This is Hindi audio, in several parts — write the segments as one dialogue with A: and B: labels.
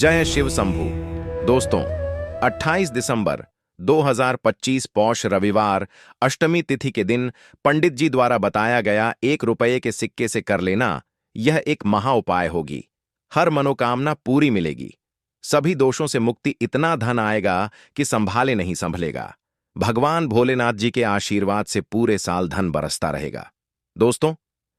A: जय शिव शंभू। दोस्तों, 28 दिसंबर 2025 पौष रविवार अष्टमी तिथि के दिन पंडित जी द्वारा बताया गया 1 रुपये के सिक्के से कर लेना, यह एक महा उपाय होगी। हर मनोकामना पूरी मिलेगी, सभी दोषों से मुक्ति, इतना धन आएगा कि संभाले नहीं संभलेगा। भगवान भोलेनाथ जी के आशीर्वाद से पूरे साल धन बरसता रहेगा। दोस्तों,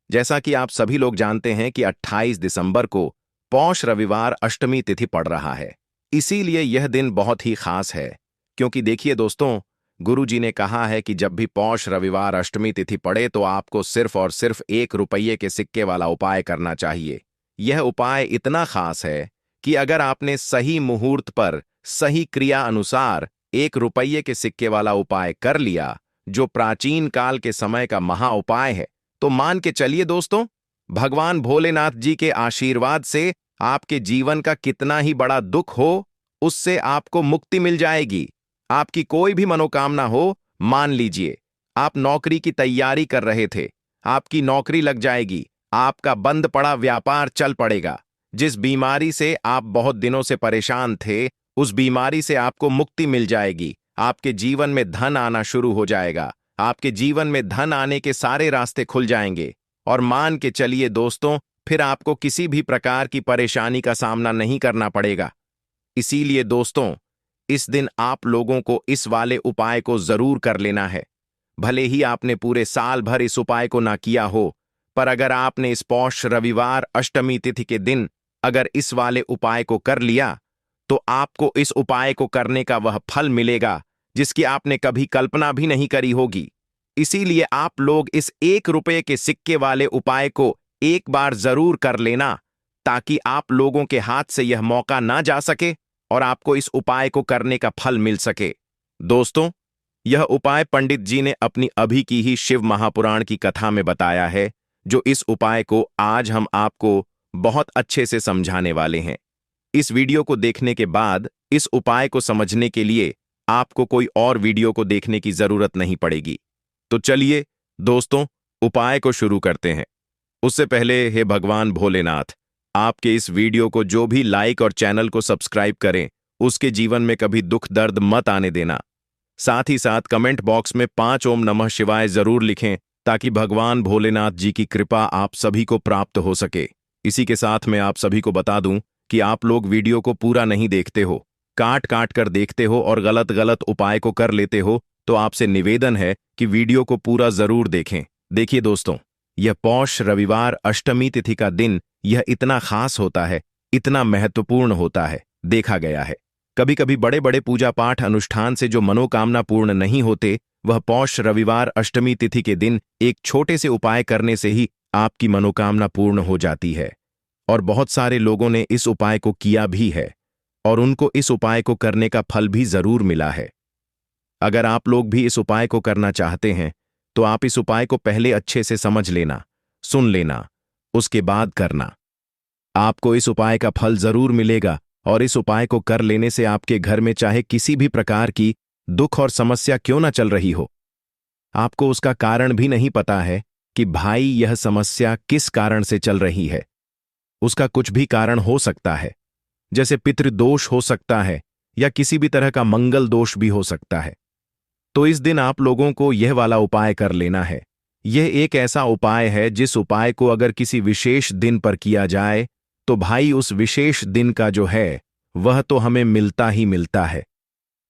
A: जैसा कि आप सभी लोग जानते हैं कि 28 दिसंबर को पौष रविवार अष्टमी तिथि पड़ रहा है। इसीलिए यह दिन बहुत ही खास है, क्योंकि देखिए दोस्तों, गुरु जी ने कहा है कि जब भी पौष रविवार अष्टमी तिथि पड़े तो आपको सिर्फ और सिर्फ 1 रुपये के सिक्के वाला उपाय करना चाहिए। यह उपाय इतना खास है कि अगर आपने सही मुहूर्त पर सही क्रिया अनुसार 1 रुपये के सिक्के वाला उपाय कर लिया, जो प्राचीन काल के समय का महा उपाय है, तो मान के चलिए दोस्तों, भगवान भोलेनाथ जी के आशीर्वाद से आपके जीवन का कितना ही बड़ा दुख हो, उससे आपको मुक्ति मिल जाएगी। आपकी कोई भी मनोकामना हो, मान लीजिए आप नौकरी की तैयारी कर रहे थे, आपकी नौकरी लग जाएगी, आपका बंद पड़ा व्यापार चल पड़ेगा। जिस बीमारी से आप बहुत दिनों से परेशान थे, उस बीमारी से आपको मुक्ति मिल जाएगी। आपके जीवन में धन आना शुरू हो जाएगा, आपके जीवन में धन आने के सारे रास्ते खुल जाएंगे। और मान के चलिए दोस्तों, फिर आपको किसी भी प्रकार की परेशानी का सामना नहीं करना पड़ेगा। इसीलिए दोस्तों, इस दिन आप लोगों को इस वाले उपाय को जरूर कर लेना है। भले ही आपने पूरे साल भर इस उपाय को ना किया हो, पर अगर आपने इस पौष रविवार अष्टमी तिथि के दिन अगर इस वाले उपाय को कर लिया, तो आपको इस उपाय को करने का वह फल मिलेगा जिसकी आपने कभी कल्पना भी नहीं करी होगी। इसीलिए आप लोग इस 1 रुपये के सिक्के वाले उपाय को एक बार जरूर कर लेना, ताकि आप लोगों के हाथ से यह मौका ना जा सके और आपको इस उपाय को करने का फल मिल सके। दोस्तों, यह उपाय पंडित जी ने अपनी अभी की ही शिव महापुराण की कथा में बताया है, जो इस उपाय को आज हम आपको बहुत अच्छे से समझाने वाले हैं। इस वीडियो को देखने के बाद इस उपाय को समझने के लिए आपको कोई और वीडियो को देखने की जरूरत नहीं पड़ेगी। तो चलिए दोस्तों, उपाय को शुरू करते हैं। उससे पहले हे भगवान भोलेनाथ, आपके इस वीडियो को जो भी लाइक और चैनल को सब्सक्राइब करें, उसके जीवन में कभी दुख दर्द मत आने देना। साथ ही साथ कमेंट बॉक्स में 5 ओम नमः शिवाय जरूर लिखें, ताकि भगवान भोलेनाथ जी की कृपा आप सभी को प्राप्त हो सके। इसी के साथ मैं आप सभी को बता दूं कि आप लोग वीडियो को पूरा नहीं देखते हो, काट काट कर देखते हो और गलत गलत उपाय को कर लेते हो, तो आपसे निवेदन है कि वीडियो को पूरा जरूर देखें। देखिए दोस्तों, यह पौष रविवार अष्टमी तिथि का दिन यह इतना खास होता है, इतना महत्वपूर्ण होता है। देखा गया है कभी कभी बड़े बड़े पूजा पाठ अनुष्ठान से जो मनोकामना पूर्ण नहीं होते, वह पौष रविवार अष्टमी तिथि के दिन एक छोटे से उपाय करने से ही आपकी मनोकामना पूर्ण हो जाती है। और बहुत सारे लोगों ने इस उपाय को किया भी है और उनको इस उपाय को करने का फल भी जरूर मिला है। अगर आप लोग भी इस उपाय को करना चाहते हैं, तो आप इस उपाय को पहले अच्छे से समझ लेना, सुन लेना, उसके बाद करना। आपको इस उपाय का फल जरूर मिलेगा और इस उपाय को कर लेने से आपके घर में चाहे किसी भी प्रकार की दुख और समस्या क्यों ना चल रही हो, आपको उसका कारण भी नहीं पता है कि भाई यह समस्या किस कारण से चल रही है। उसका कुछ भी कारण हो सकता है, जैसे पितृदोष हो सकता है या किसी भी तरह का मंगल दोष भी हो सकता है। तो इस दिन आप लोगों को यह वाला उपाय कर लेना है। यह एक ऐसा उपाय है जिस उपाय को अगर किसी विशेष दिन पर किया जाए, तो भाई उस विशेष दिन का जो है वह तो हमें मिलता ही मिलता है।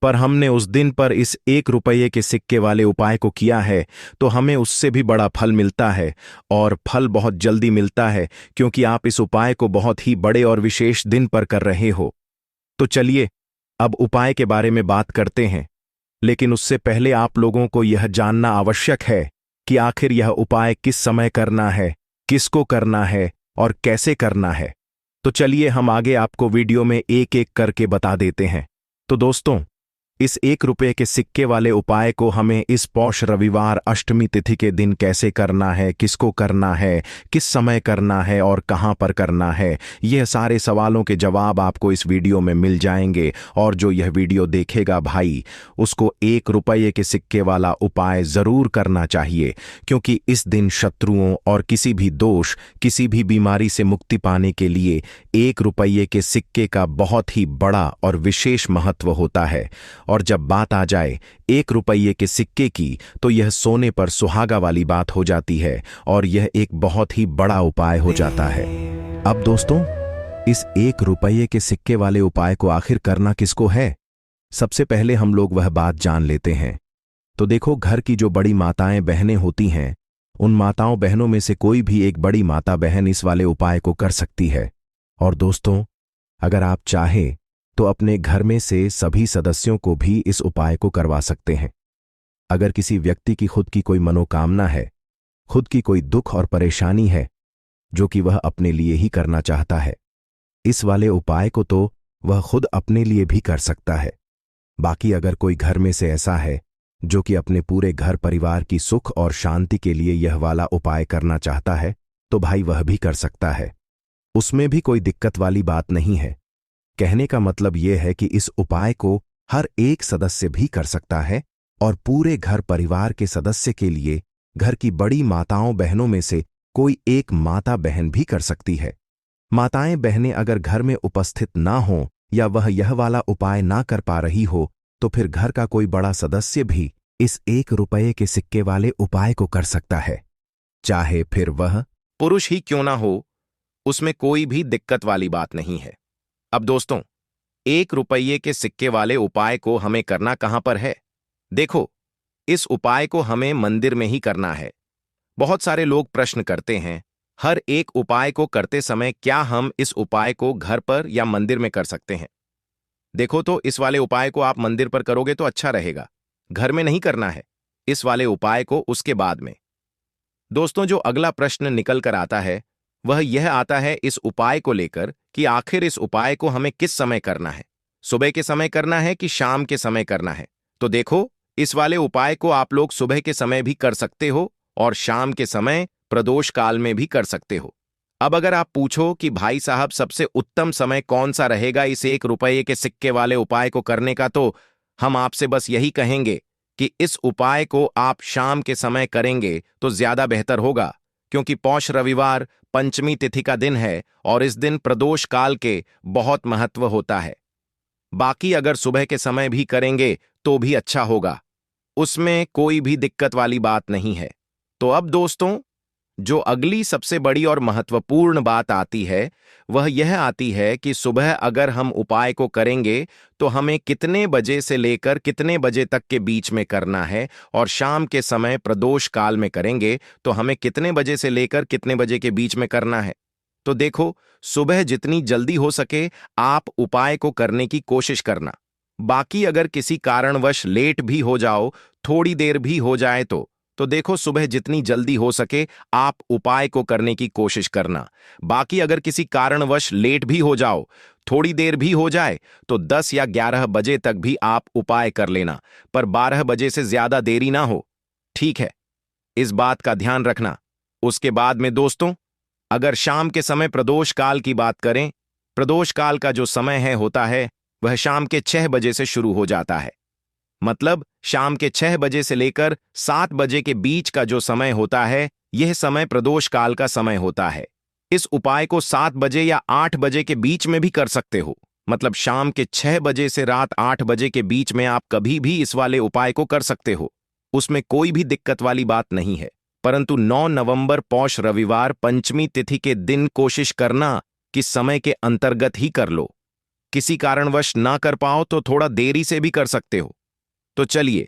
A: पर हमने उस दिन पर इस 1 रुपये के सिक्के वाले उपाय को किया है, तो हमें उससे भी बड़ा फल मिलता है, और फल बहुत जल्दी मिलता है, क्योंकि आप इस उपाय को बहुत ही बड़े और विशेष दिन पर कर रहे हो। तो चलिए अब उपाय के बारे में बात करते हैं, लेकिन उससे पहले आप लोगों को यह जानना आवश्यक है कि आखिर यह उपाय किस समय करना है, किसको करना है और कैसे करना है। तो चलिए हम आगे आपको वीडियो में एक एक करके बता देते हैं। तो दोस्तों, इस 1 रुपये के सिक्के वाले उपाय को हमें इस पौष रविवार अष्टमी तिथि के दिन कैसे करना है, किसको करना है, किस समय करना है और कहां पर करना है, यह सारे सवालों के जवाब आपको इस वीडियो में मिल जाएंगे। और जो यह वीडियो देखेगा भाई, उसको 1 रुपये के सिक्के वाला उपाय जरूर करना चाहिए, क्योंकि इस दिन शत्रुओं और किसी भी दोष, किसी भी बीमारी से मुक्ति पाने के लिए 1 रुपये के सिक्के का बहुत ही बड़ा और विशेष महत्व होता है। और जब बात आ जाए 1 रुपये के सिक्के की, तो यह सोने पर सुहागा वाली बात हो जाती है और यह एक बहुत ही बड़ा उपाय हो जाता है। अब दोस्तों, इस 1 रुपये के सिक्के वाले उपाय को आखिर करना किसको है, सबसे पहले हम लोग वह बात जान लेते हैं। तो देखो, घर की जो बड़ी माताएं बहनें होती हैं, उन माताओं बहनों में से कोई भी एक बड़ी माता बहन इस वाले उपाय को कर सकती है। और दोस्तों, अगर आप चाहें तो अपने घर में से सभी सदस्यों को भी इस उपाय को करवा सकते हैं। अगर किसी व्यक्ति की खुद की कोई मनोकामना है, खुद की कोई दुख और परेशानी है जो कि वह अपने लिए ही करना चाहता है, इस वाले उपाय को तो वह खुद अपने लिए भी कर सकता है। बाकी अगर कोई घर में से ऐसा है जो कि अपने पूरे घर परिवार की सुख और शांति के लिए यह वाला उपाय करना चाहता है, तो भाई वह भी कर सकता है। उसमें भी कोई दिक्कत वाली बात नहीं है। कहने का मतलब यह है कि इस उपाय को हर एक सदस्य भी कर सकता है और पूरे घर परिवार के सदस्य के लिए घर की बड़ी माताओं बहनों में से कोई एक माता बहन भी कर सकती है। माताएं बहनें अगर घर में उपस्थित ना हो या वह यह वाला उपाय ना कर पा रही हो, तो फिर घर का कोई बड़ा सदस्य भी इस 1 रुपये के सिक्के वाले उपाय को कर सकता है, चाहे फिर वह पुरुष ही क्यों ना हो। उसमें कोई भी दिक्कत वाली बात नहीं है। अब दोस्तों, 1 रुपये के सिक्के वाले उपाय को हमें करना कहां पर है? देखो, इस उपाय को हमें मंदिर में ही करना है। बहुत सारे लोग प्रश्न करते हैं, हर एक उपाय को करते समय क्या हम इस उपाय को घर पर या मंदिर में कर सकते हैं? देखो, तो इस वाले उपाय को आप मंदिर पर करोगे तो अच्छा रहेगा, घर में नहीं करना है। इस वाले उपाय को उसके बाद में। दोस्तों, जो अगला प्रश्न निकल कर आता है वह यह आता है इस उपाय को लेकर कि आखिर इस उपाय को हमें किस समय करना है, सुबह के समय करना है कि शाम के समय करना है? तो देखो, इस वाले उपाय को आप लोग सुबह के समय भी कर सकते हो और शाम के समय प्रदोष काल में भी कर सकते हो। अब अगर आप पूछो कि भाई साहब सबसे उत्तम समय कौन सा रहेगा इस 1 रुपये के सिक्के वाले उपाय को करने का, तो हम आपसे बस यही कहेंगे कि इस उपाय को आप शाम के समय करेंगे तो ज्यादा बेहतर होगा, क्योंकि पौष रविवार पंचमी तिथि का दिन है और इस दिन प्रदोष काल के बहुत महत्व होता है। बाकी अगर सुबह के समय भी करेंगे तो भी अच्छा होगा, उसमें कोई भी दिक्कत वाली बात नहीं है। तो अब दोस्तों, जो अगली सबसे बड़ी और महत्वपूर्ण बात आती है वह यह आती है कि सुबह अगर हम उपाय को करेंगे तो हमें कितने बजे से लेकर कितने बजे तक के बीच में करना है, और शाम के समय प्रदोष काल में करेंगे तो हमें कितने बजे से लेकर कितने बजे के बीच में करना है। तो देखो, सुबह जितनी जल्दी हो सके आप उपाय को करने की कोशिश करना। बाकी अगर किसी कारणवश लेट भी हो जाओ, थोड़ी देर भी हो जाए, तो देखो, सुबह जितनी जल्दी हो सके आप उपाय को करने की कोशिश करना। बाकी अगर किसी कारणवश लेट भी हो जाओ, थोड़ी देर भी हो जाए, तो 10 या 11 बजे तक भी आप उपाय कर लेना, पर 12 बजे से ज्यादा देरी ना हो, ठीक है? इस बात का ध्यान रखना। उसके बाद में दोस्तों, अगर शाम के समय प्रदोष काल की बात करें, प्रदोष काल का जो समय होता है वह शाम के 6 बजे से शुरू हो जाता है। मतलब शाम के 6 बजे से लेकर 7 बजे के बीच का जो समय होता है, यह समय प्रदोष काल का समय होता है। इस उपाय को 7 बजे या 8 बजे के बीच में भी कर सकते हो। मतलब शाम के 6 बजे से रात 8 बजे के बीच में आप कभी भी इस वाले उपाय को कर सकते हो, उसमें कोई भी दिक्कत वाली बात नहीं है। परंतु 9 नवंबर पौष रविवार पंचमी तिथि के दिन कोशिश करना कि समय के अंतर्गत ही कर लो। किसी कारणवश ना कर पाओ तो थोड़ा देरी से भी कर सकते हो। तो चलिए,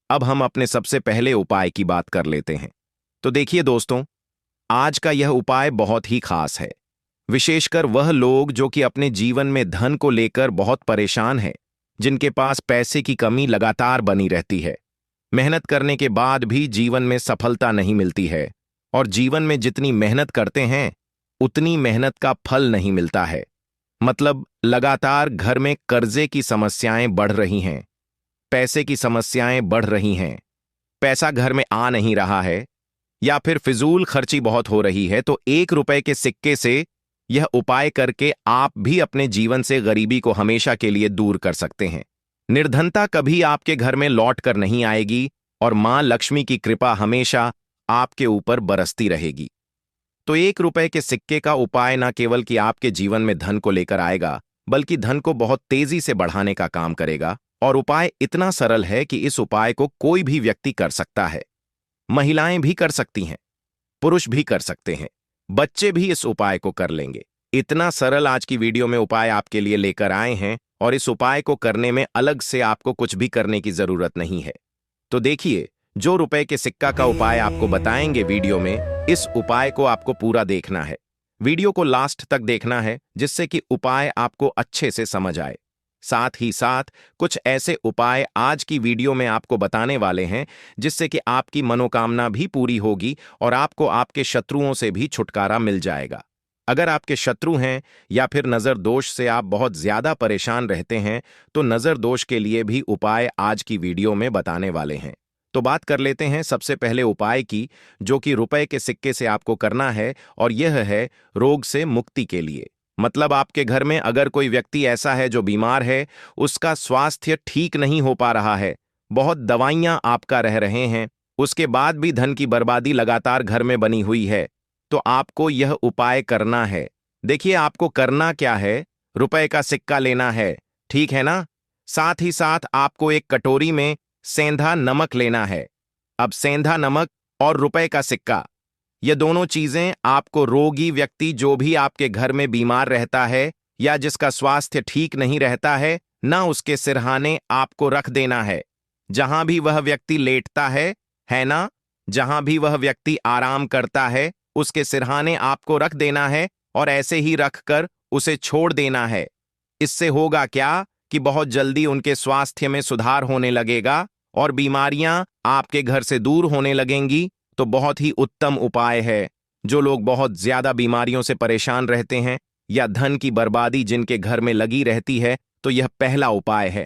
A: अब हम अपने सबसे पहले उपाय की बात कर लेते हैं। तो देखिए दोस्तों, आज का यह उपाय बहुत ही खास है, विशेषकर वह लोग जो कि अपने जीवन में धन को लेकर बहुत परेशान हैं, जिनके पास पैसे की कमी लगातार बनी रहती है, मेहनत करने के बाद भी जीवन में सफलता नहीं मिलती है, और जीवन में जितनी मेहनत करते हैं उतनी मेहनत का फल नहीं मिलता है। मतलब लगातार घर में कर्जे की समस्याएं बढ़ रही हैं, पैसे की समस्याएं बढ़ रही हैं, पैसा घर में आ नहीं रहा है, या फिर फिजूल खर्ची बहुत हो रही है, तो 1 रुपए के सिक्के से यह उपाय करके आप भी अपने जीवन से गरीबी को हमेशा के लिए दूर कर सकते हैं। निर्धनता कभी आपके घर में लौट कर नहीं आएगी और मां लक्ष्मी की कृपा हमेशा आपके ऊपर बरसती रहेगी। तो 1 रुपए के सिक्के का उपाय न केवल कि आपके जीवन में धन को लेकर आएगा, बल्कि धन को बहुत तेजी से बढ़ाने का काम करेगा। और उपाय इतना सरल है कि इस उपाय को कोई भी व्यक्ति कर सकता है। महिलाएं भी कर सकती हैं, पुरुष भी कर सकते हैं, बच्चे भी इस उपाय को कर लेंगे। इतना सरल आज की वीडियो में उपाय आपके लिए लेकर आए हैं, और इस उपाय को करने में अलग से आपको कुछ भी करने की जरूरत नहीं है। तो देखिए, जो रुपए के सिक्का का उपाय आपको बताएंगे वीडियो में, इस उपाय को आपको पूरा देखना है। वीडियो को लास्ट तक देखना है, जिससे कि उपाय आपको अच्छे से समझ आए। साथ ही साथ कुछ ऐसे उपाय आज की वीडियो में आपको बताने वाले हैं, जिससे कि आपकी मनोकामना भी पूरी होगी और आपको आपके शत्रुओं से भी छुटकारा मिल जाएगा। अगर आपके शत्रु हैं या फिर नजर दोष से आप बहुत ज्यादा परेशान रहते हैं, तो नजर दोष के लिए भी उपाय आज की वीडियो में बताने वाले हैं। तो बात कर लेते हैं सबसे पहले उपाय की, जो कि रुपए के सिक्के से आपको करना है, और यह है रोग से मुक्ति के लिए। मतलब आपके घर में अगर कोई व्यक्ति ऐसा है जो बीमार है, उसका स्वास्थ्य ठीक नहीं हो पा रहा है, बहुत दवाइयां आपका रह रहे हैं, उसके बाद भी धन की बर्बादी लगातार घर में बनी हुई है, तो आपको यह उपाय करना है। देखिए, आपको करना क्या है, रुपए का सिक्का लेना है, ठीक है ना। साथ ही साथ आपको एक कटोरी में सेंधा नमक लेना है। अब सेंधा नमक और रुपए का सिक्का, ये दोनों चीजें आपको रोगी व्यक्ति जो भी आपके घर में बीमार रहता है या जिसका स्वास्थ्य ठीक नहीं रहता है, ना उसके सिरहाने आपको रख देना है। जहां भी वह व्यक्ति लेटता है ना, जहां भी वह व्यक्ति आराम करता है, उसके सिरहाने आपको रख देना है और ऐसे ही रखकर उसे छोड़ देना है। इससे होगा क्या कि बहुत जल्दी उनके स्वास्थ्य में सुधार होने लगेगा और बीमारियां आपके घर से दूर होने लगेंगी। तो बहुत ही उत्तम उपाय है। जो लोग बहुत ज्यादा बीमारियों से परेशान रहते हैं या धन की बर्बादी जिनके घर में लगी रहती है, तो यह पहला उपाय है।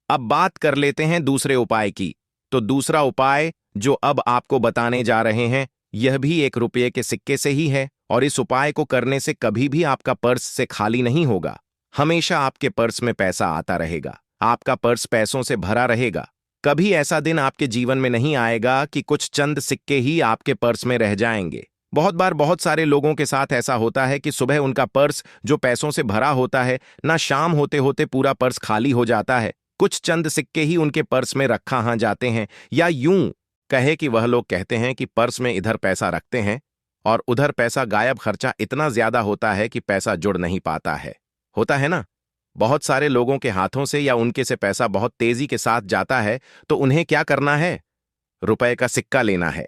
A: अब बात कर लेते हैं दूसरे उपाय की। तो दूसरा उपाय जो अब आपको बताने जा रहे हैं, यह भी 1 रुपये के सिक्के से ही है, और इस उपाय को करने से कभी भी आपका पर्स से खाली नहीं होगा। हमेशा आपके पर्स में पैसा आता रहेगा, आपका पर्स पैसों से भरा रहेगा। कभी ऐसा दिन आपके जीवन में नहीं आएगा कि कुछ चंद सिक्के ही आपके पर्स में रह जाएंगे। बहुत बार बहुत सारे लोगों के साथ ऐसा होता है कि सुबह उनका पर्स जो पैसों से भरा होता है ना, शाम होते होते पूरा पर्स खाली हो जाता है। कुछ चंद सिक्के ही उनके पर्स में रखा जाते हैं, या यूं कहे कि वह लोग कहते हैं कि पर्स में इधर पैसा रखते हैं और उधर पैसा गायब। खर्चा इतना ज्यादा होता है कि पैसा जुड़ नहीं पाता है। होता है ना, बहुत सारे लोगों के हाथों से या उनके से पैसा बहुत तेजी के साथ जाता है, तो उन्हें क्या करना है, रुपए का सिक्का लेना है,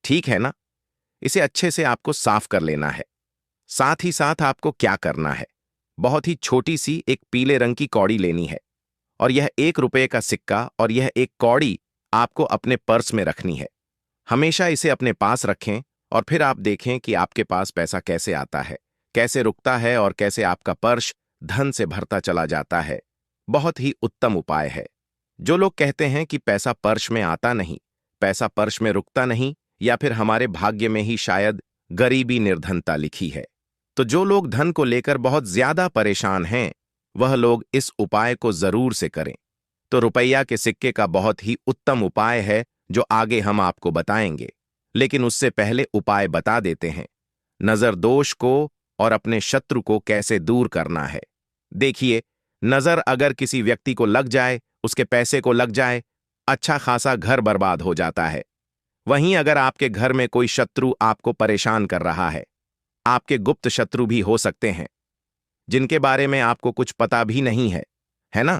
A: ठीक है ना। इसे अच्छे से आपको साफ कर लेना है। साथ ही साथ आपको क्या करना है, बहुत ही छोटी सी एक पीले रंग की कौड़ी लेनी है, और यह 1 रुपये का सिक्का और यह एक कौड़ी आपको अपने पर्स में रखनी है। हमेशा इसे अपने पास रखें और फिर आप देखें कि आपके पास पैसा कैसे आता है, कैसे रुकता है और कैसे आपका पर्स धन से भरता चला जाता है। बहुत ही उत्तम उपाय है। जो लोग कहते हैं कि पैसा पर्स में आता नहीं, पैसा पर्स में रुकता नहीं, या फिर हमारे भाग्य में ही शायद गरीबी निर्धनता लिखी है, तो जो लोग धन को लेकर बहुत ज्यादा परेशान हैं, वह लोग इस उपाय को जरूर से करें। तो रुपया के सिक्के का बहुत ही उत्तम उपाय है, जो आगे हम आपको बताएंगे। लेकिन उससे पहले उपाय बता देते हैं, नजर दोष को और अपने शत्रु को कैसे दूर करना है। देखिए, नजर अगर किसी व्यक्ति को लग जाए, उसके पैसे को लग जाए, अच्छा खासा घर बर्बाद हो जाता है। वहीं अगर आपके घर में कोई शत्रु आपको परेशान कर रहा है, आपके गुप्त शत्रु भी हो सकते हैं, जिनके बारे में आपको कुछ पता भी नहीं है ना।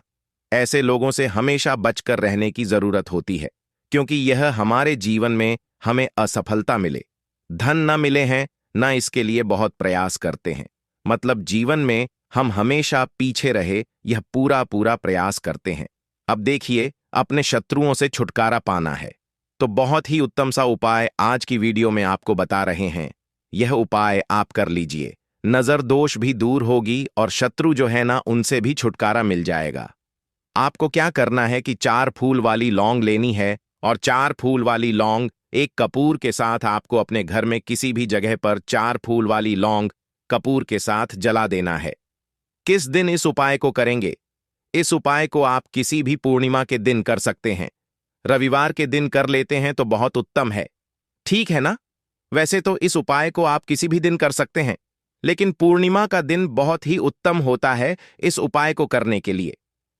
A: ऐसे लोगों से हमेशा बचकर रहने की जरूरत होती है, क्योंकि यह हमारे जीवन में हमें असफलता मिले, धन न मिले हैं, ना इसके लिए बहुत प्रयास करते हैं। मतलब जीवन में हम हमेशा पीछे रहे, यह पूरा पूरा प्रयास करते हैं। अब देखिए, अपने शत्रुओं से छुटकारा पाना है, तो बहुत ही उत्तम सा उपाय आज की वीडियो में आपको बता रहे हैं। यह उपाय आप कर लीजिए, नजर दोष भी दूर होगी और शत्रु जो है ना, उनसे भी छुटकारा मिल जाएगा। आपको क्या करना है कि 4 फूल वाली लौंग लेनी है और 4 फूल वाली लौंग एक कपूर के साथ आपको अपने घर में किसी भी जगह पर 4 फूल वाली लौंग कपूर के साथ जला देना है। किस दिन इस उपाय को करेंगे? इस उपाय को आप किसी भी पूर्णिमा के दिन कर सकते हैं। रविवार के दिन कर लेते हैं तो बहुत उत्तम है, ठीक है ना? वैसे तो इस उपाय को आप किसी भी दिन कर सकते हैं, लेकिन पूर्णिमा का दिन बहुत ही उत्तम होता है इस उपाय को करने के लिए।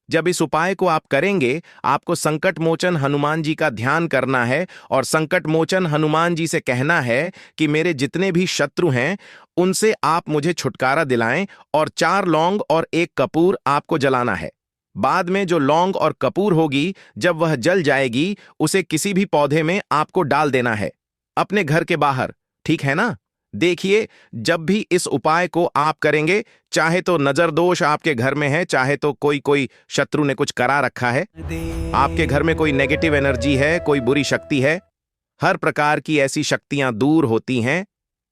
A: जब इस उपाय को आप करेंगे, आपको संकट मोचन हनुमान जी का ध्यान करना है और संकट मोचन हनुमान जी से कहना है कि मेरे जितने भी शत्रु हैं उनसे आप मुझे छुटकारा दिलाएं, और 4 लौंग और 1 कपूर आपको जलाना है। बाद में जो लौंग और कपूर होगी, जब वह जल जाएगी, उसे किसी भी पौधे में आपको डाल देना है, अपने घर के बाहर, ठीक है ना? देखिए, जब भी इस उपाय को आप करेंगे, चाहे तो नजर दोष आपके घर में है, चाहे तो कोई शत्रु ने कुछ करा रखा है, आपके घर में कोई नेगेटिव एनर्जी है, कोई बुरी शक्ति है, हर प्रकार की ऐसी शक्तियां दूर होती हैं।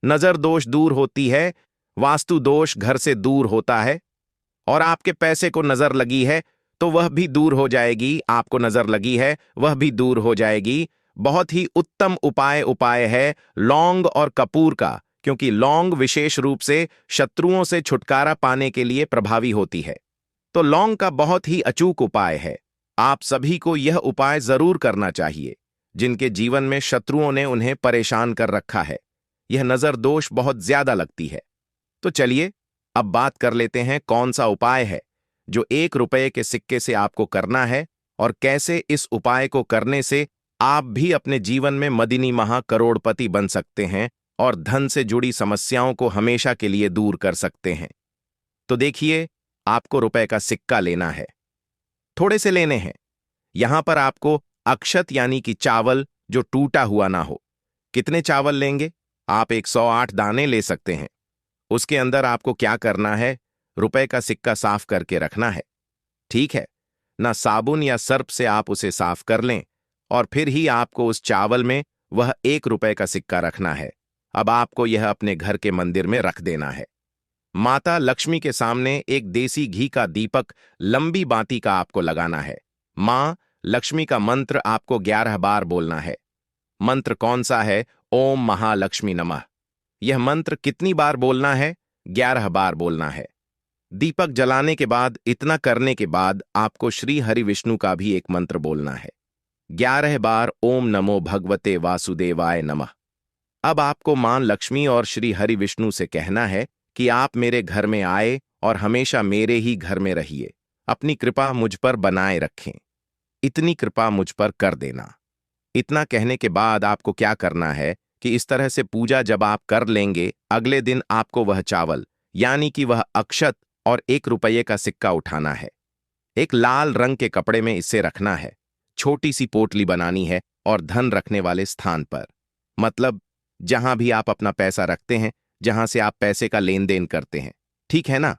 A: नजर दोष दूर होती है, वास्तु दोष घर से दूर होता है, और आपके पैसे को नजर लगी है तो वह भी दूर हो जाएगी, आपको नजर लगी है वह भी दूर हो जाएगी। बहुत ही उत्तम उपाय है लौंग और कपूर का, क्योंकि लौंग विशेष रूप से शत्रुओं से छुटकारा पाने के लिए प्रभावी होती है। तो लौंग का बहुत ही अचूक उपाय है। आप सभी को यह उपाय जरूर करना चाहिए जिनके जीवन में शत्रुओं ने उन्हें परेशान कर रखा है। यह नजर दोष बहुत ज्यादा लगती है। तो चलिए अब बात कर लेते हैं कौन सा उपाय है जो 1 रुपये के सिक्के से आपको करना है, और कैसे इस उपाय को करने से आप भी अपने जीवन में मदिनी महा करोड़पति बन सकते हैं और धन से जुड़ी समस्याओं को हमेशा के लिए दूर कर सकते हैं। तो देखिए, आपको रुपए का सिक्का लेना है, थोड़े से लेने हैं। यहां पर आपको अक्षत यानी कि चावल जो टूटा हुआ ना हो। कितने चावल लेंगे? आप 108 दाने ले सकते हैं। उसके अंदर आपको क्या करना है? रुपए का सिक्का साफ करके रखना है, ठीक है ना? साबुन या सर्फ से आप उसे साफ कर लें और फिर ही आपको उस चावल में वह 1 रुपए का सिक्का रखना है। अब आपको यह अपने घर के मंदिर में रख देना है। माता लक्ष्मी के सामने एक देसी घी का दीपक लंबी बाती का आपको लगाना है। मां लक्ष्मी का मंत्र आपको 11 बार बोलना है। मंत्र कौन सा है? ओम महालक्ष्मी नमः। यह मंत्र कितनी बार बोलना है? 11 बार बोलना है। दीपक जलाने के बाद, इतना करने के बाद आपको श्री हरि विष्णु का भी एक मंत्र बोलना है, 11 बार ओम नमो भगवते वासुदेवाय नमः। अब आपको मां लक्ष्मी और श्री हरि विष्णु से कहना है कि आप मेरे घर में आए और हमेशा मेरे ही घर में रहिए, अपनी कृपा मुझ पर बनाए रखें, इतनी कृपा मुझ पर कर देना। इतना कहने के बाद आपको क्या करना है कि इस तरह से पूजा जब आप कर लेंगे, अगले दिन आपको वह चावल यानी कि वह अक्षत और 1 रुपये का सिक्का उठाना है। एक लाल रंग के कपड़े में इसे रखना है। छोटी सी पोटली बनानी है और धन रखने वाले स्थान पर, मतलब जहां भी आप अपना पैसा रखते हैं, जहां से आप पैसे का लेन देन करते हैं, ठीक है ना?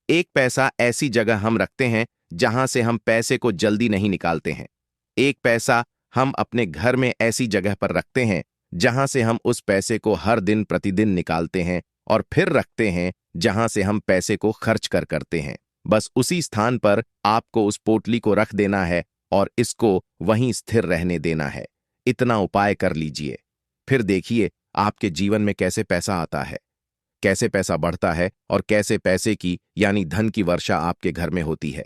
A: 1 पैसा ऐसी जगह हम रखते हैं जहां से हम पैसे को जल्दी नहीं निकालते हैं। 1 पैसा हम अपने घर में ऐसी जगह पर रखते हैं जहां से हम उस पैसे को हर दिन प्रतिदिन निकालते हैं और फिर रखते हैं जहां से हम पैसे को खर्च करते हैं। बस उसी स्थान पर आपको उस पोटली को रख देना है और इसको वहीं स्थिर रहने देना है। इतना उपाय कर लीजिए, फिर देखिए आपके जीवन में कैसे पैसा आता है, कैसे पैसा बढ़ता है और कैसे पैसे की यानी धन की वर्षा आपके घर में होती है।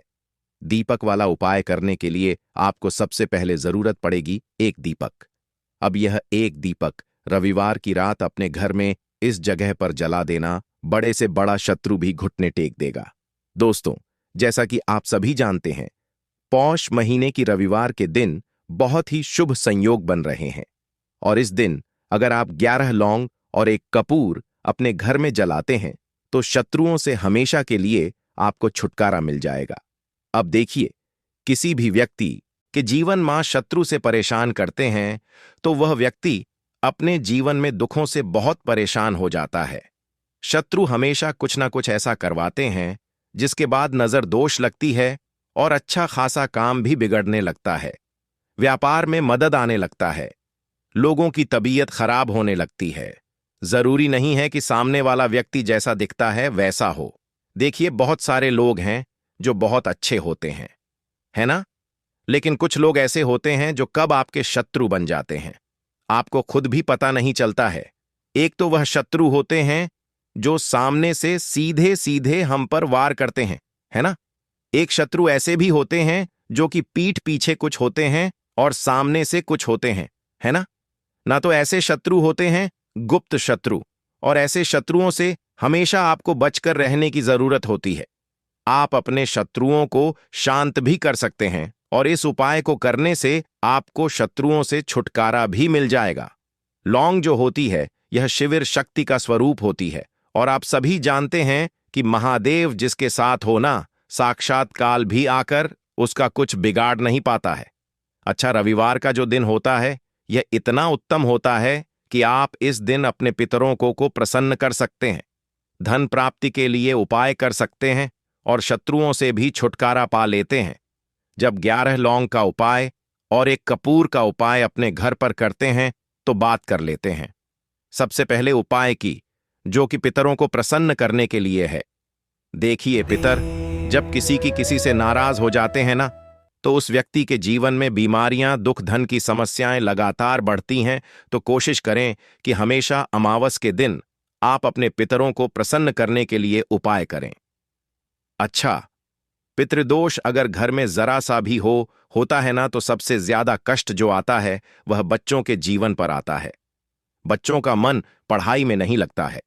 A: दीपक वाला उपाय करने के लिए आपको सबसे पहले जरूरत पड़ेगी 1 दीपक। अब यह 1 दीपक रविवार की रात अपने घर में इस जगह पर जला देना, बड़े से बड़ा शत्रु भी घुटने टेक देगा। दोस्तों, जैसा कि आप सभी जानते हैं, पौष महीने की रविवार के दिन बहुत ही शुभ संयोग बन रहे हैं, और इस दिन अगर आप 11 लौंग और 1 कपूर अपने घर में जलाते हैं तो शत्रुओं से हमेशा के लिए आपको छुटकारा मिल जाएगा। अब देखिए, किसी भी व्यक्ति के जीवन में शत्रु से परेशान करते हैं तो वह व्यक्ति अपने जीवन में दुखों से बहुत परेशान हो जाता है। शत्रु हमेशा कुछ ना कुछ ऐसा करवाते हैं जिसके बाद नजर दोष लगती है और अच्छा खासा काम भी बिगड़ने लगता है। व्यापार में मदद आने लगता है, लोगों की तबीयत खराब होने लगती है। जरूरी नहीं है कि सामने वाला व्यक्ति जैसा दिखता है वैसा हो। देखिए, बहुत सारे लोग हैं जो बहुत अच्छे होते हैं, है ना? लेकिन कुछ लोग ऐसे होते हैं जो कब आपके शत्रु बन जाते हैं, आपको खुद भी पता नहीं चलता है। एक तो वह शत्रु होते हैं जो सामने से सीधे सीधे हम पर वार करते हैं, है ना? एक शत्रु ऐसे भी होते हैं जो कि पीठ पीछे कुछ होते हैं और सामने से कुछ होते हैं, है ना? ना तो ऐसे शत्रु होते हैं गुप्त शत्रु, और ऐसे शत्रुओं से हमेशा आपको बचकर रहने की जरूरत होती है। आप अपने शत्रुओं को शांत भी कर सकते हैं और इस उपाय को करने से आपको शत्रुओं से छुटकारा भी मिल जाएगा। लौंग जो होती है यह शिविर शक्ति का स्वरूप होती है, और आप सभी जानते हैं कि महादेव जिसके साथ हो ना, साक्षात काल भी आकर उसका कुछ बिगाड़ नहीं पाता है। अच्छा, रविवार का जो दिन होता है यह इतना उत्तम होता है कि आप इस दिन अपने पितरों को प्रसन्न कर सकते हैं, धन प्राप्ति के लिए उपाय कर सकते हैं और शत्रुओं से भी छुटकारा पा लेते हैं। जब 11 लौंग का उपाय और एक कपूर का उपाय अपने घर पर करते हैं तो बात कर लेते हैं। सबसे पहले उपाय की, जो कि पितरों को प्रसन्न करने के लिए है। देखिए पितर, जब किसी से नाराज हो जाते हैं ना, तो उस व्यक्ति के जीवन में बीमारियां, दुख, धन की समस्याएं लगातार बढ़ती हैं। तो कोशिश करें कि हमेशा अमावस के दिन आप अपने पितरों को प्रसन्न करने के लिए उपाय करें। अच्छा, पितृदोष अगर घर में जरा सा भी होता है ना, तो सबसे ज्यादा कष्ट जो आता है वह बच्चों के जीवन पर आता है। बच्चों का मन पढ़ाई में नहीं लगता है,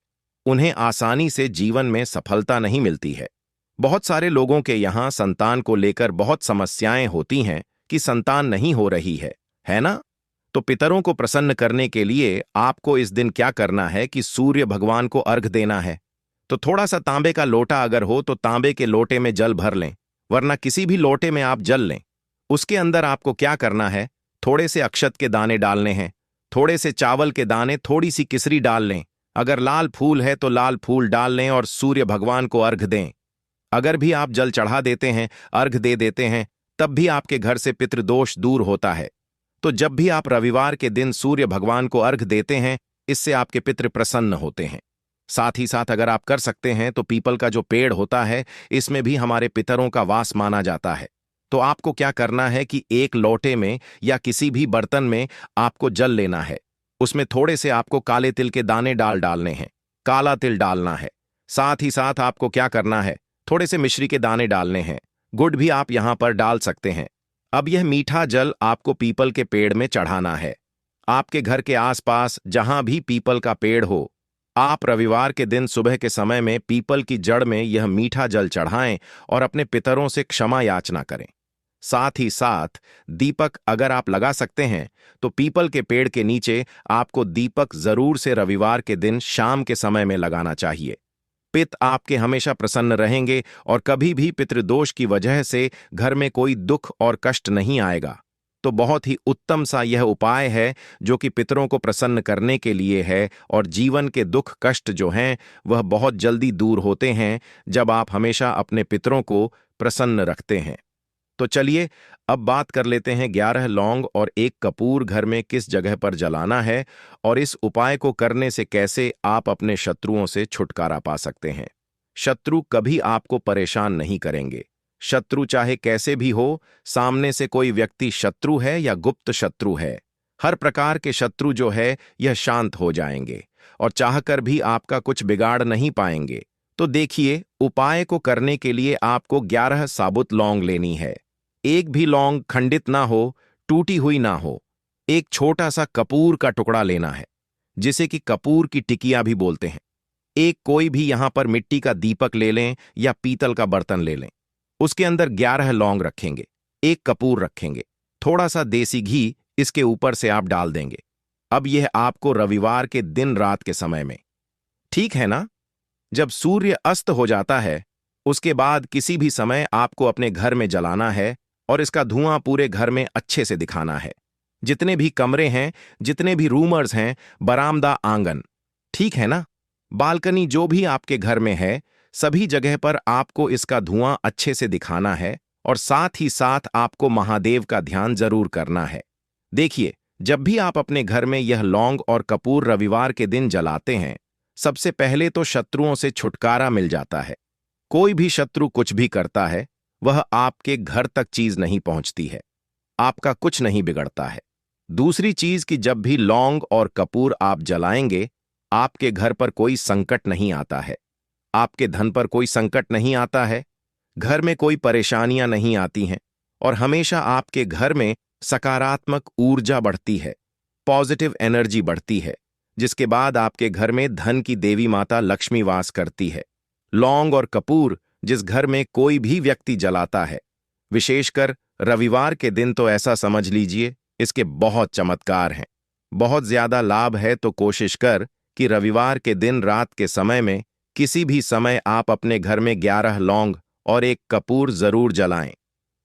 A: उन्हें आसानी से जीवन में सफलता नहीं मिलती है। बहुत सारे लोगों के यहाँ संतान को लेकर बहुत समस्याएं होती हैं कि संतान नहीं हो रही है ना? तो पितरों को प्रसन्न करने के लिए आपको इस दिन क्या करना है कि सूर्य भगवान को अर्घ देना है। तो थोड़ा सा तांबे का लोटा अगर हो तो तांबे के लोटे में जल भर लें, वरना किसी भी लोटे में आप जल लें। उसके अंदर आपको क्या करना है, थोड़े से अक्षत के दाने डालने हैं, थोड़े से चावल के दाने, थोड़ी सी किसरी डाल लें। अगर लाल फूल है तो लाल फूल डाल लें और सूर्य भगवान को अर्घ दें। अगर भी आप जल चढ़ा देते हैं, अर्घ दे देते हैं, तब भी आपके घर से पितृदोष दूर होता है। तो जब भी आप रविवार के दिन सूर्य भगवान को अर्घ देते हैं, इससे आपके पितृ प्रसन्न होते हैं। साथ ही साथ अगर आप कर सकते हैं तो पीपल का जो पेड़ होता है, इसमें भी हमारे पितरों का वास माना जाता है। तो आपको क्या करना है कि एक लोटे में या किसी भी बर्तन में आपको जल लेना है। उसमें थोड़े से आपको काले तिल के दाने डालने हैं, काला तिल डालना है। साथ ही साथ आपको क्या करना है, थोड़े से मिश्री के दाने डालने हैं, गुड़ भी आप यहां पर डाल सकते हैं। अब यह मीठा जल आपको पीपल के पेड़ में चढ़ाना है। आपके घर के आसपास जहां भी पीपल का पेड़ हो, आप रविवार के दिन सुबह के समय में पीपल की जड़ में यह मीठा जल चढ़ाएं और अपने पितरों से क्षमा याचना करें। साथ ही साथ दीपक अगर आप लगा सकते हैं तो पीपल के पेड़ के नीचे आपको दीपक जरूर से रविवार के दिन शाम के समय में लगाना चाहिए। पित आपके हमेशा प्रसन्न रहेंगे और कभी भी पितृदोष की वजह से घर में कोई दुख और कष्ट नहीं आएगा। तो बहुत ही उत्तम सा यह उपाय है जो कि पितरों को प्रसन्न करने के लिए है, और जीवन के दुख कष्ट जो हैं वह बहुत जल्दी दूर होते हैं जब आप हमेशा अपने पितरों को प्रसन्न रखते हैं। तो चलिए अब बात कर लेते हैं 11 लौंग और एक कपूर घर में किस जगह पर जलाना है, और इस उपाय को करने से कैसे आप अपने शत्रुओं से छुटकारा पा सकते हैं। शत्रु कभी आपको परेशान नहीं करेंगे। शत्रु चाहे कैसे भी हो, सामने से कोई व्यक्ति शत्रु है या गुप्त शत्रु है, हर प्रकार के शत्रु जो है यह शांत हो जाएंगे और चाहकर भी आपका कुछ बिगाड़ नहीं पाएंगे। तो देखिए, उपाय को करने के लिए आपको 11 साबुत लौंग लेनी है। एक भी लौंग खंडित ना हो, टूटी हुई ना हो। एक छोटा सा कपूर का टुकड़ा लेना है, जिसे कि कपूर की टिकिया भी बोलते हैं। एक कोई भी यहां पर मिट्टी का दीपक ले लें या पीतल का बर्तन ले लें। उसके अंदर 11 लौंग रखेंगे, एक कपूर रखेंगे, थोड़ा सा देसी घी इसके ऊपर से आप डाल देंगे। अब यह आपको रविवार के दिन रात के समय में, ठीक है ना, जब सूर्य अस्त हो जाता है, उसके बाद किसी भी समय आपको अपने घर में जलाना है और इसका धुआं पूरे घर में अच्छे से दिखाना है। जितने भी कमरे हैं, जितने भी रूमर्स हैं, बरामदा, आंगन, ठीक है ना, बालकनी, जो भी आपके घर में है, सभी जगह पर आपको इसका धुआं अच्छे से दिखाना है। और साथ ही साथ आपको महादेव का ध्यान जरूर करना है। देखिए, जब भी आप अपने घर में यह लौंग और कपूर रविवार के दिन जलाते हैं, सबसे पहले तो शत्रुओं से छुटकारा मिल जाता है। कोई भी शत्रु कुछ भी करता है, वह आपके घर तक चीज नहीं पहुंचती है, आपका कुछ नहीं बिगड़ता है। दूसरी चीज कि जब भी लौंग और कपूर आप जलाएंगे, आपके घर पर कोई संकट नहीं आता है, आपके धन पर कोई संकट नहीं आता है, घर में कोई परेशानियां नहीं आती हैं, और हमेशा आपके घर में सकारात्मक ऊर्जा बढ़ती है, पॉजिटिव एनर्जी बढ़ती है, जिसके बाद आपके घर में धन की देवी माता लक्ष्मी वास करती है। लौंग और कपूर जिस घर में कोई भी व्यक्ति जलाता है, विशेषकर रविवार के दिन, तो ऐसा समझ लीजिए इसके बहुत चमत्कार हैं। बहुत ज्यादा लाभ है, तो कोशिश कर कि रविवार के दिन रात के समय में किसी भी समय आप अपने घर में 11 लौंग और 1 कपूर जरूर जलाएं।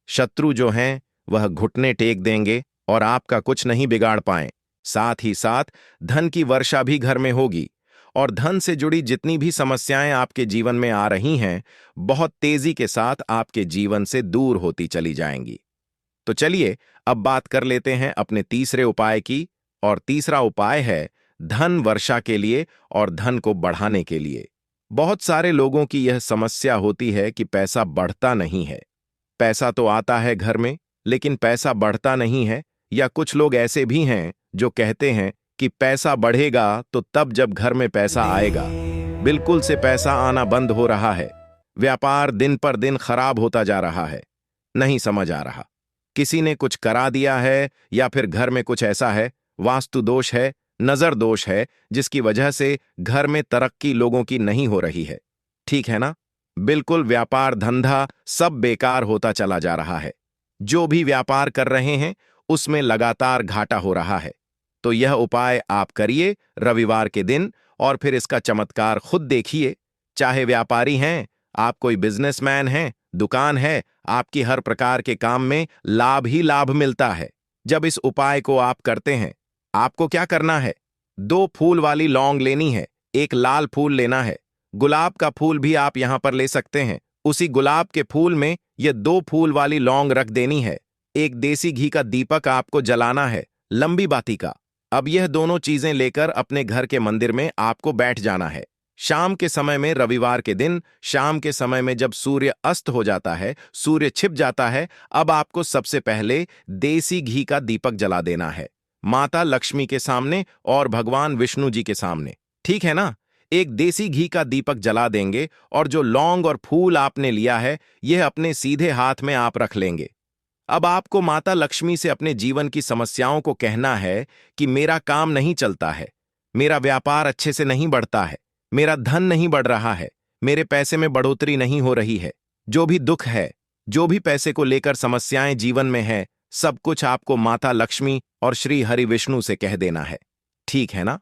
A: शत्रु जो हैं वह घुटने टेक देंगे और आपका कुछ नहीं बिगाड़ पाएं। साथ ही साथ धन की वर्षा भी घर में होगी, और धन से जुड़ी जितनी भी समस्याएं आपके जीवन में आ रही हैं, बहुत तेजी के साथ आपके जीवन से दूर होती चली जाएंगी। तो चलिए अब बात कर लेते हैं अपने तीसरे उपाय की, और तीसरा उपाय है धन वर्षा के लिए और धन को बढ़ाने के लिए। बहुत सारे लोगों की यह समस्या होती है कि पैसा बढ़ता नहीं है। पैसा तो आता है घर में, लेकिन पैसा बढ़ता नहीं है। या कुछ लोग ऐसे भी हैं जो कहते हैं कि पैसा बढ़ेगा तो तब जब घर में पैसा आएगा। बिल्कुल से पैसा आना बंद हो रहा है, व्यापार दिन पर दिन खराब होता जा रहा है। नहीं समझ आ रहा, किसी ने कुछ करा दिया है या फिर घर में कुछ ऐसा है, वास्तु दोष है, नजर दोष है, जिसकी वजह से घर में तरक्की लोगों की नहीं हो रही है। ठीक है ना? बिल्कुल व्यापार धंधा सब बेकार होता चला जा रहा है। जो भी व्यापार कर रहे हैं उसमें लगातार घाटा हो रहा है। तो यह उपाय आप करिए रविवार के दिन, और फिर इसका चमत्कार खुद देखिए। चाहे व्यापारी हैं, आप कोई बिजनेसमैन हैं, दुकान है, आपकी हर प्रकार के काम में लाभ ही लाभ मिलता है। जब इस उपाय को आप करते हैं, आपको क्या करना है? 2 फूल वाली लौंग लेनी है, 1 लाल फूल लेना है, गुलाब का फूल भी आप यहां पर ले सकते हैं। उसी गुलाब के फूल में यह 2 फूल वाली लौंग रख देनी है। 1 देसी घी का दीपक आपको जलाना है, लंबी बाती का। अब यह दोनों चीजें लेकर अपने घर के मंदिर में आपको बैठ जाना है। शाम के समय में, रविवार के दिन शाम के समय में जब सूर्य अस्त हो जाता है, सूर्य छिप जाता है, अब आपको सबसे पहले देसी घी का दीपक जला देना है, माता लक्ष्मी के सामने और भगवान विष्णु जी के सामने। ठीक है ना? 1 देसी घी का दीपक जला देंगे, और जो लौंग और फूल आपने लिया है यह अपने सीधे हाथ में आप रख लेंगे। अब आपको माता लक्ष्मी से अपने जीवन की समस्याओं को कहना है कि मेरा काम नहीं चलता है, मेरा व्यापार अच्छे से नहीं बढ़ता है, मेरा धन नहीं बढ़ रहा है, मेरे पैसे में बढ़ोतरी नहीं हो रही है। जो भी दुख है, जो भी पैसे को लेकर समस्याएं जीवन में है, सब कुछ आपको माता लक्ष्मी और श्री हरि विष्णु से कह देना है। ठीक है ना?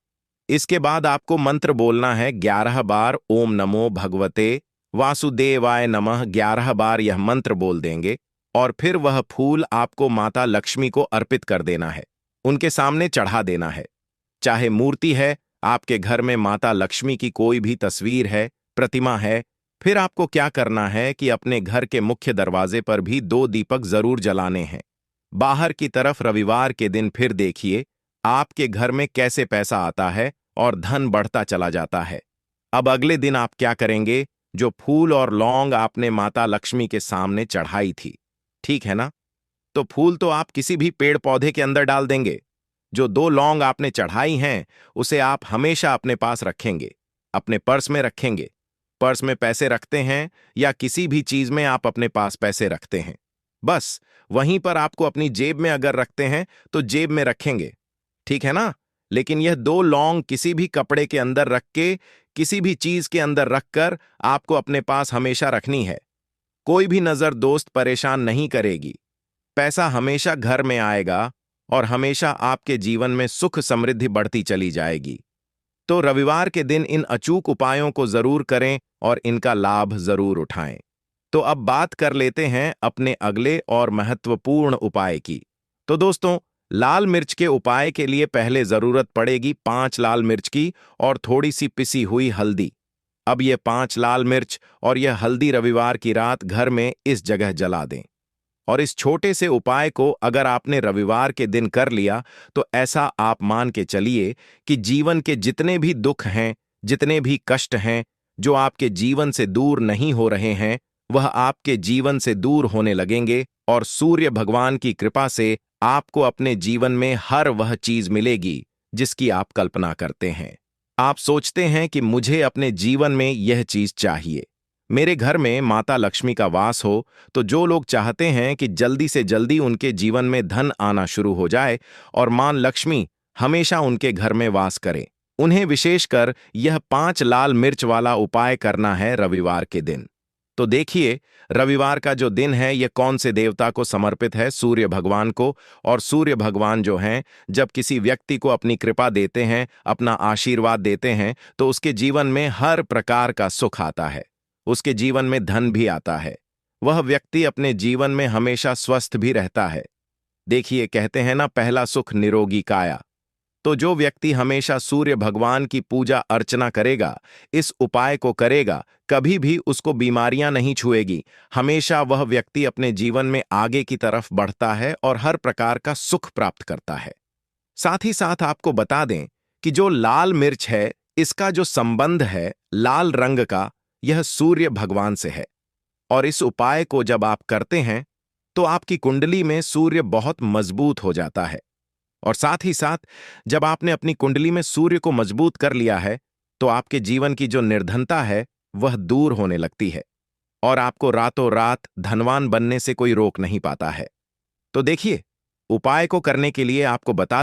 A: इसके बाद आपको मंत्र बोलना है 11 बार, ओम नमो भगवते वासुदेवाय नमः। 11 बार यह मंत्र बोल देंगे, और फिर वह फूल आपको माता लक्ष्मी को अर्पित कर देना है, उनके सामने चढ़ा देना है। चाहे मूर्ति है, आपके घर में माता लक्ष्मी की कोई भी तस्वीर है, प्रतिमा है, फिर आपको क्या करना है कि अपने घर के मुख्य दरवाजे पर भी 2 दीपक जरूर जलाने हैं। बाहर की तरफ रविवार के दिन फिर देखिए आपके घर में कैसे पैसा आता है और धन बढ़ता चला जाता है। अब अगले दिन आप क्या करेंगे? जो फूल और लौंग आपने माता लक्ष्मी के सामने चढ़ाई थी, ठीक है ना? तो फूल तो आप किसी भी पेड़ पौधे के अंदर डाल देंगे। जो 2 लौंग आपने चढ़ाई हैं उसे आप हमेशा अपने पास रखेंगे, अपने पर्स में रखेंगे। पर्स में पैसे रखते हैं या किसी भी चीज में आप अपने पास पैसे रखते हैं, बस वहीं पर आपको अपनी जेब में अगर रखते हैं तो जेब में रखेंगे। ठीक है ना? लेकिन यह 2 लौंग किसी भी कपड़े के अंदर रख के, किसी भी चीज के अंदर रखकर आपको अपने पास हमेशा रखनी है। कोई भी नजर दोस्त परेशान नहीं करेगी। पैसा हमेशा घर में आएगा और हमेशा आपके जीवन में सुख समृद्धि बढ़ती चली जाएगी। तो रविवार के दिन इन अचूक उपायों को जरूर करें और इनका लाभ जरूर उठाएं। तो अब बात कर लेते हैं अपने अगले और महत्वपूर्ण उपाय की। तो दोस्तों, लाल मिर्च के उपाय के लिए पहले जरूरत पड़ेगी 5 लाल मिर्च की और थोड़ी सी पिसी हुई हल्दी। अब ये 5 लाल मिर्च और यह हल्दी रविवार की रात घर में इस जगह जला दें। और इस छोटे से उपाय को अगर आपने रविवार के दिन कर लिया तो ऐसा आप मान के चलिए कि जीवन के जितने भी दुख हैं, जितने भी कष्ट हैं, जो आपके जीवन से दूर नहीं हो रहे हैं, वह आपके जीवन से दूर होने लगेंगे और सूर्य भगवान की कृपा से आपको अपने जीवन में हर वह चीज मिलेगी जिसकी आप कल्पना करते हैं। आप सोचते हैं कि मुझे अपने जीवन में यह चीज चाहिए, मेरे घर में माता लक्ष्मी का वास हो। तो जो लोग चाहते हैं कि जल्दी से जल्दी उनके जीवन में धन आना शुरू हो जाए और मां लक्ष्मी हमेशा उनके घर में वास करे, उन्हें विशेषकर यह 5 लाल मिर्च वाला उपाय करना है रविवार के दिन। तो देखिए, रविवार का जो दिन है यह कौन से देवता को समर्पित है? सूर्य भगवान को। और सूर्य भगवान जो हैं, जब किसी व्यक्ति को अपनी कृपा देते हैं, अपना आशीर्वाद देते हैं, तो उसके जीवन में हर प्रकार का सुख आता है, उसके जीवन में धन भी आता है, वह व्यक्ति अपने जीवन में हमेशा स्वस्थ भी रहता है। देखिए, कहते हैं ना, पहला सुख निरोगी काया। तो जो व्यक्ति हमेशा सूर्य भगवान की पूजा अर्चना करेगा, इस उपाय को करेगा, कभी भी उसको बीमारियां नहीं छुएगी। हमेशा वह व्यक्ति अपने जीवन में आगे की तरफ बढ़ता है और हर प्रकार का सुख प्राप्त करता है। साथ ही साथ आपको बता दें कि जो लाल मिर्च है, इसका जो संबंध है लाल रंग का, यह सूर्य भगवान से है। और इस उपाय को जब आप करते हैं तो आपकी कुंडली में सूर्य बहुत मजबूत हो जाता है। और साथ ही साथ जब आपने अपनी कुंडली में सूर्य को मजबूत कर लिया है, तो आपके जीवन की जो निर्धनता है वह दूर होने लगती है और आपको रातों रात धनवान बनने से कोई रोक नहीं पाता है। तो देखिए, उपाय को करने के लिए आपको बता